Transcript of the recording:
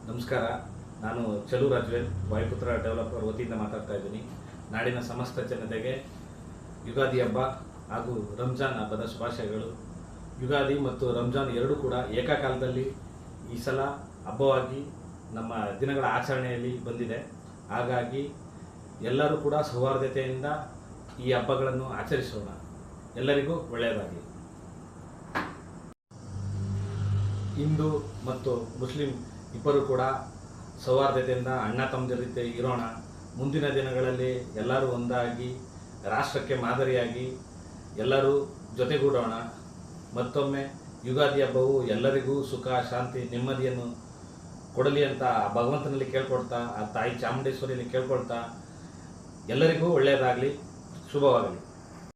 ನಮಸ್ಕಾರ. ನಾನು ಚಲೂ ರಾಜ್ವೇಲ್ ವಾಯುಪುತ್ರ ಡೆವಲಪರ್ ವತಿಯಿಂದ ಮಾತಾಡ್ತಾ ಇದ್ದೀನಿ. ನಾಡಿನ ಸಮಸ್ತ ಜನತೆಗೆ ಯುಗಾದಿ ಹಬ್ಬ ಹಾಗೂ ರಂಜಾನ್ ಹಬ್ಬದ ಶುಭಾಶಯಗಳು. ಯುಗಾದಿ ಮತ್ತು ರಂಜಾನ್ ಎರಡೂ ಕೂಡ ಏಕಕಾಲದಲ್ಲಿ ಈ ಸಲ ಹಬ್ಬವಾಗಿ ನಮ್ಮ ದಿನಗಳ ಆಚರಣೆಯಲ್ಲಿ ಬಂದಿದೆ. ಹಾಗಾಗಿ ಎಲ್ಲರೂ ಕೂಡ ಸೌಹಾರ್ದತೆಯಿಂದ ಈ ಹಬ್ಬಗಳನ್ನು ಆಚರಿಸೋಣ. ಎಲ್ಲರಿಗೂ ಒಳ್ಳೆಯದಾಗಲಿ. ಹಿಂದೂ ಮತ್ತು ಮುಸ್ಲಿಂ ಇಬ್ಬರು ಕೂಡ ಸೌಹಾರ್ದತೆಯಿಂದ ಅಣ್ಣ ತಮ್ಮಂದಿರ ರೀತಿ ಇರೋಣ. ಮುಂದಿನ ದಿನಗಳಲ್ಲಿ ಎಲ್ಲರೂ ಒಂದಾಗಿ ರಾಷ್ಟ್ರಕ್ಕೆ ಮಾದರಿಯಾಗಿ ಎಲ್ಲರೂ ಜೊತೆಗೂಡೋಣ. ಮತ್ತೊಮ್ಮೆ ಯುಗಾದಿ ಹಬ್ಬವು ಎಲ್ಲರಿಗೂ ಸುಖ, ಶಾಂತಿ, ನೆಮ್ಮದಿಯನ್ನು ಕೊಡಲಿ ಅಂತ ಭಗವಂತನಲ್ಲಿ ಕೇಳ್ಕೊಳ್ತಾ, ಆ ತಾಯಿ ಚಾಮುಂಡೇಶ್ವರಿಯಲ್ಲಿ ಕೇಳ್ಕೊಳ್ತಾ ಎಲ್ಲರಿಗೂ ಒಳ್ಳೆಯದಾಗಲಿ, ಶುಭವಾಗಲಿ.